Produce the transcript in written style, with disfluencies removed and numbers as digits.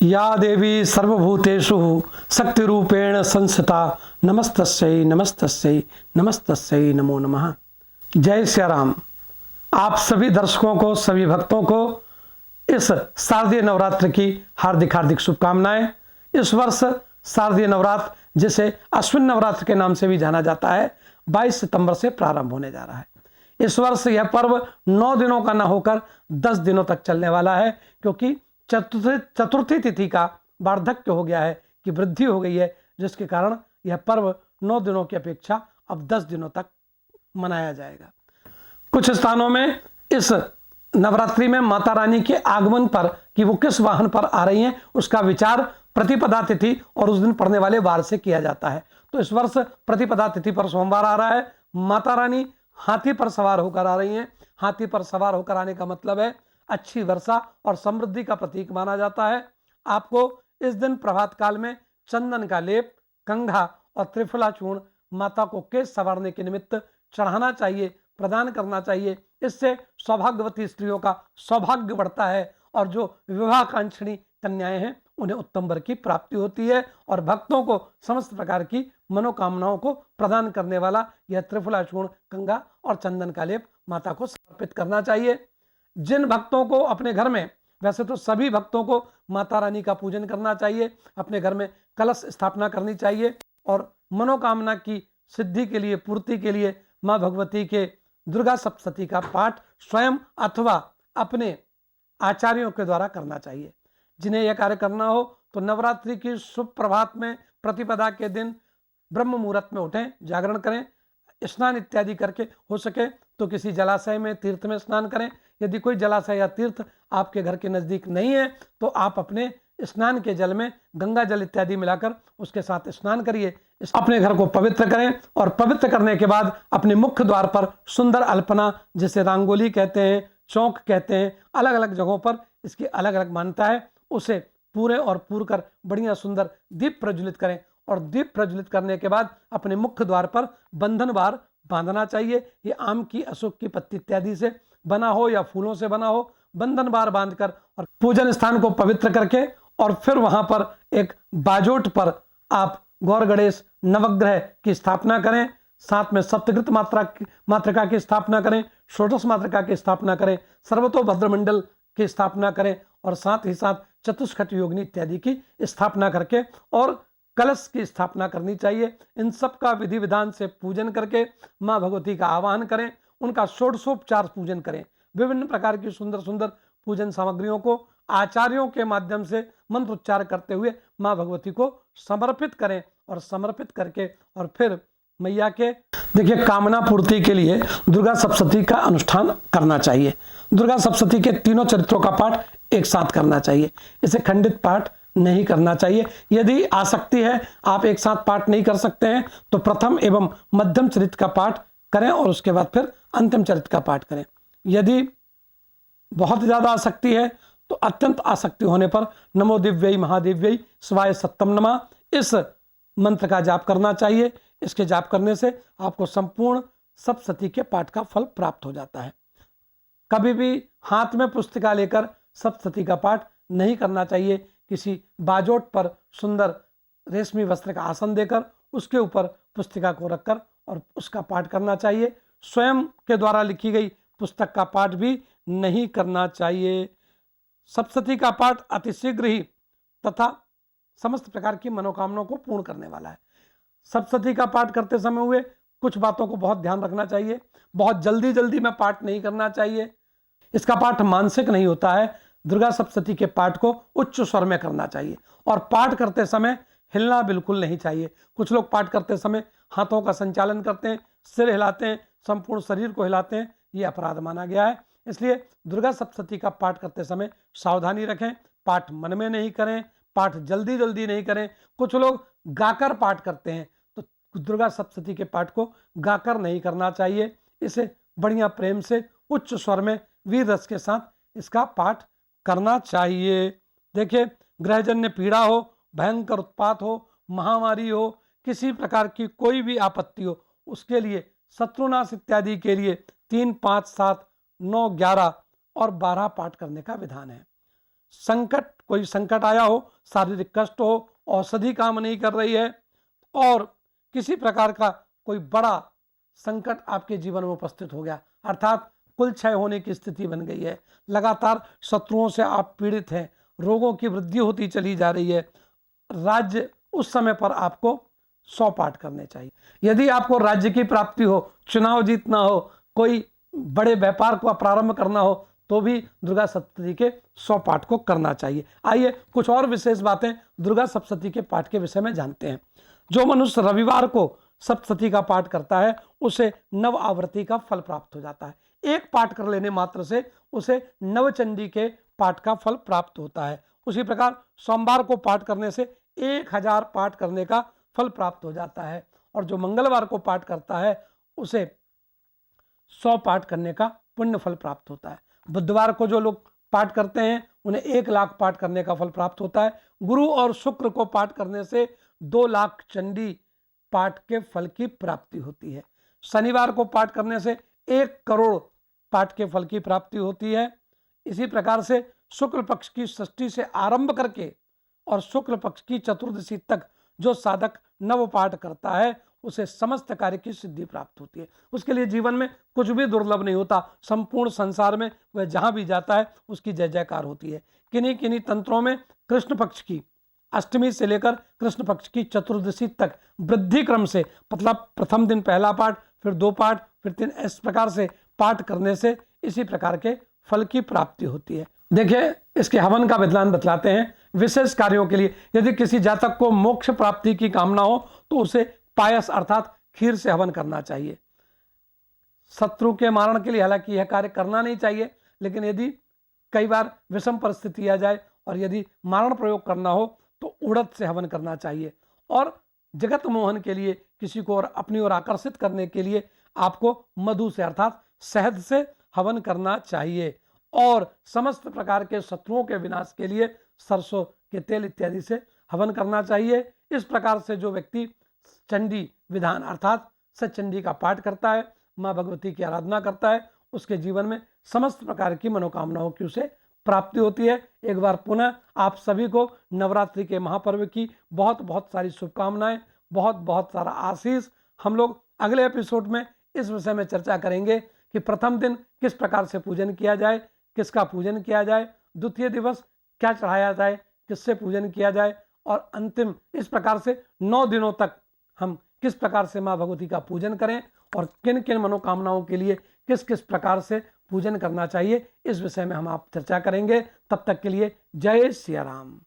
या देवी सर्वभूतेषु शक्तिरूपेण संस्थिता नमस्तस्यै नमस्तस्यै नमस्तस्यै नमो नमः। जय श्री राम। आप सभी दर्शकों को, सभी भक्तों को इस शारदीय नवरात्र की हार्दिक हार्दिक शुभकामनाएं। इस वर्ष शारदीय नवरात्र, जिसे अश्विन नवरात्र के नाम से भी जाना जाता है, 22 सितंबर से प्रारंभ होने जा रहा है। इस वर्ष यह पर्व 9 दिनों का न होकर 10 दिनों तक चलने वाला है, क्योंकि चतुर्थी तिथि का वार्धक्य हो गया है, कि वृद्धि हो गई है, जिसके कारण यह पर्व 9 दिनों की अपेक्षा अब 10 दिनों तक मनाया जाएगा। कुछ स्थानों में इस नवरात्रि में माता रानी के आगमन पर, कि वो किस वाहन पर आ रही हैं, उसका विचार प्रतिपदा तिथि और उस दिन पड़ने वाले वार से किया जाता है। तो इस वर्ष प्रतिपदा तिथि पर सोमवार आ रहा है। माता रानी हाथी पर सवार होकर आ रही हैं। हाथी पर सवार होकर आने का मतलब है अच्छी वर्षा और समृद्धि का प्रतीक माना जाता है। आपको इस दिन प्रभात काल में चंदन का लेप, कंघा और त्रिफला चूर्ण माता को केश संवारने के निमित्त चढ़ाना चाहिए, प्रदान करना चाहिए। इससे सौभाग्यवती स्त्रियों का सौभाग्य बढ़ता है और जो विवाहकांक्षिणी कन्याएं हैं उन्हें उत्तम वर की प्राप्ति होती है, और भक्तों को समस्त प्रकार की मनोकामनाओं को प्रदान करने वाला यह त्रिफला चूर्ण, कंघा और चंदन का लेप माता को समर्पित करना चाहिए। जिन भक्तों को अपने घर में, वैसे तो सभी भक्तों को माता रानी का पूजन करना चाहिए, अपने घर में कलश स्थापना करनी चाहिए और मनोकामना की सिद्धि के लिए, पूर्ति के लिए मां भगवती के दुर्गा सप्तशती का पाठ स्वयं अथवा अपने आचार्यों के द्वारा करना चाहिए। जिन्हें यह कार्य करना हो तो नवरात्रि की शुभ प्रभात में प्रतिपदा के दिन ब्रह्म मुहूर्त में उठें, जागरण करें, स्नान इत्यादि करके हो सके तो किसी जलाशय में, तीर्थ में स्नान करें। यदि कोई जलाशय या तीर्थ आपके घर के नजदीक नहीं है तो आप अपने स्नान के जल में गंगा जल इत्यादि मिलाकर उसके साथ स्नान करिए। अपने घर को पवित्र करें और पवित्र करने के बाद अपने मुख्य द्वार पर सुंदर अल्पना, जिसे रंगोली कहते हैं, चौक कहते हैं, अलग अलग जगहों पर इसकी अलग अलग मान्यता है, उसे पूरे और पूर कर बढ़िया सुंदर दीप प्रज्वलित करें। और दीप प्रज्वलित करने के बाद अपने मुख्य द्वार पर बंधन बार बांधना चाहिए। ये आम की, अशोक की पत्ती इत्यादि से बना हो या फूलों से बना हो, बंधन बार बांधकर और पूजन स्थान को पवित्र करके, और फिर वहां पर एक बाजोट पर आप गौर गणेश नवग्रह की स्थापना करें, साथ में सप्तकृत मातृका की स्थापना करें, षोडश मातृका की स्थापना करें, सर्वतोभद्र मंडल की स्थापना करें और साथ ही साथ चतुष्कट योगिनी इत्यादि की स्थापना करके और कलश की स्थापना करनी चाहिए। इन सब का विधि विधान से पूजन करके मां भगवती का आवाहन करें, उनका षोडशोपचार पूजन करें। विभिन्न प्रकार की सुंदर सुंदर पूजन सामग्रियों को आचार्यों के माध्यम से मंत्रोच्चार करते हुए मां भगवती को समर्पित करें और समर्पित करके और फिर मैया के, देखिए, कामना पूर्ति के लिए दुर्गा सप्तशती का अनुष्ठान करना चाहिए। दुर्गा सप्तशती के तीनों चरित्रों का पाठ एक साथ करना चाहिए, इसे खंडित पाठ नहीं करना चाहिए। यदि आसक्ति है, आप एक साथ पाठ नहीं कर सकते हैं, तो प्रथम एवं मध्यम चरित्र का पाठ करें और उसके बाद फिर अंतिम चरित्र का पाठ करें। यदि बहुत ज्यादा आसक्ति है तो अत्यंत आसक्ति होने पर नमो दिव्यै महादिव्यै शिवाय सत्यम नमः, इस मंत्र का जाप करना चाहिए। इसके जाप करने से आपको संपूर्ण सप्तशती के पाठ का फल प्राप्त हो जाता है। कभी भी हाथ में पुस्तिका लेकर सप्तशती का पाठ नहीं करना चाहिए। किसी बाजोट पर सुंदर रेशमी वस्त्र का आसन देकर उसके ऊपर पुस्तिका को रखकर और उसका पाठ करना चाहिए। स्वयं के द्वारा लिखी गई पुस्तक का पाठ भी नहीं करना चाहिए। सप्तशती का पाठ अतिशीघ्र ही तथा समस्त प्रकार की मनोकामनाओं को पूर्ण करने वाला है। सप्तशती का पाठ करते समय हुए कुछ बातों को बहुत ध्यान रखना चाहिए। बहुत जल्दी जल्दी में पाठ नहीं करना चाहिए। इसका पाठ मानसिक नहीं होता है। दुर्गा सप्तशती के पाठ को उच्च स्वर में करना चाहिए और पाठ करते समय हिलना बिल्कुल नहीं चाहिए। कुछ लोग पाठ करते समय हाथों का संचालन करते हैं, सिर हिलाते हैं, संपूर्ण शरीर को हिलाते हैं, ये अपराध माना गया है। इसलिए दुर्गा सप्तशती का पाठ करते समय सावधानी रखें। पाठ मन में नहीं करें, पाठ जल्दी जल्दी नहीं करें। कुछ लोग गाकर पाठ करते हैं, तो दुर्गा सप्तशती के पाठ को गाकर नहीं करना चाहिए। इसे बढ़िया प्रेम से उच्च स्वर में वीर रस के साथ इसका पाठ करना चाहिए। देखिए, ग्रहजन्य पीड़ा हो, भयंकर उत्पात हो, महामारी हो, किसी प्रकार की कोई भी आपत्ति हो, उसके लिए शत्रुनाश इत्यादि के लिए 3, 5, 7, 9, 11 और 12 पाठ करने का विधान है। संकट, कोई संकट आया हो, शारीरिक कष्ट हो, औषधि काम नहीं कर रही है और किसी प्रकार का कोई बड़ा संकट आपके जीवन में उपस्थित हो गया, अर्थात कुल क्षय होने की स्थिति बन गई है, लगातार शत्रुओं से आप पीड़ित हैं, रोगों की वृद्धि होती चली जा रही है, राज्य उस समय पर आपको 100 पाठ करने चाहिए। यदि आपको राज्य की प्राप्ति हो, चुनाव जीतना हो, कोई बड़े व्यापार को प्रारंभ करना हो, तो भी दुर्गा सप्तशती के 100 पाठ को करना चाहिए। आइए कुछ और विशेष बातें दुर्गा सप्तशती के पाठ के विषय में जानते हैं। जो मनुष्य रविवार को सप्तशती का पाठ करता है उसे नव आवृत्ति का फल प्राप्त हो जाता है। एक पाठ कर लेने मात्र से उसे नवचंडी के पाठ का फल प्राप्त होता है। उसी प्रकार सोमवार को पाठ करने से 1000 पाठ करने का फल प्राप्त हो जाता है और जो मंगलवार को पाठ करता है उसे 100 पाठ करने का पुण्य फल प्राप्त होता है। बुधवार को जो लोग पाठ करते हैं उन्हें 1 लाख पाठ करने का फल प्राप्त होता है। गुरु और शुक्र को पाठ करने से 2 लाख चंडी पाठ के फल की प्राप्ति होती है। शनिवार को पाठ करने से 1 करोड़ पाठ के फल की प्राप्ति होती है। इसी प्रकार से शुक्ल पक्ष की षष्ठी से आरंभ करके और शुक्ल पक्ष की चतुर्दशी तक जो साधक नव पाठ करता है उसे समस्त कार्य की सिद्धि प्राप्त होती है। उसके लिए जीवन में कुछ भी दुर्लभ नहीं होता, संपूर्ण संसार में वह जहां भी जाता है उसकी जय जयकार होती है। किन्हीं किन्हीं तंत्रों में कृष्ण पक्ष की अष्टमी से लेकर कृष्ण पक्ष की चतुर्दशी तक वृद्धि क्रम से, मतलब प्रथम दिन पहला पाठ, फिर 2 पाठ, फिर 3, इस प्रकार से पाठ करने से इसी प्रकार के फल की प्राप्ति होती है। देखिए इसके हवन का विधान बतलाते हैं। विशेष कार्यों के लिए यदि किसी जातक को मोक्ष प्राप्ति की कामना हो तो उसे पायस अर्थात खीर से हवन करना चाहिए। शत्रु के मारण के लिए हालांकि यह कार्य करना नहीं चाहिए, लेकिन यदि कई बार विषम परिस्थिति आ जाए और यदि मारण प्रयोग करना हो तो उड़द से हवन करना चाहिए। और जगत मोहन के लिए, किसी को और अपनी ओर आकर्षित करने के लिए आपको मधु से अर्थात शहद से हवन करना चाहिए। और समस्त प्रकार के शत्रुओं के विनाश के लिए सरसों के तेल इत्यादि से हवन करना चाहिए। इस प्रकार से जो व्यक्ति चंडी विधान अर्थात सचंडी का पाठ करता है, माँ भगवती की आराधना करता है, उसके जीवन में समस्त प्रकार की मनोकामनाओं की उसे प्राप्ति होती है। एक बार पुनः आप सभी को नवरात्रि के महापर्व की बहुत बहुत सारी शुभकामनाएं, बहुत बहुत सारा आशीष। हम लोग अगले एपिसोड में इस विषय में चर्चा करेंगे कि प्रथम दिन किस प्रकार से पूजन किया जाए, किसका पूजन किया जाए, द्वितीय दिवस क्या चढ़ाया जाए, किससे पूजन किया जाए, और अंतिम इस प्रकार से 9 दिनों तक हम किस प्रकार से माँ भगवती का पूजन करें और किन किन मनोकामनाओं के लिए किस किस प्रकार से पूजन करना चाहिए, इस विषय में हम आप चर्चा करेंगे। तब तक के लिए जय सिया राम।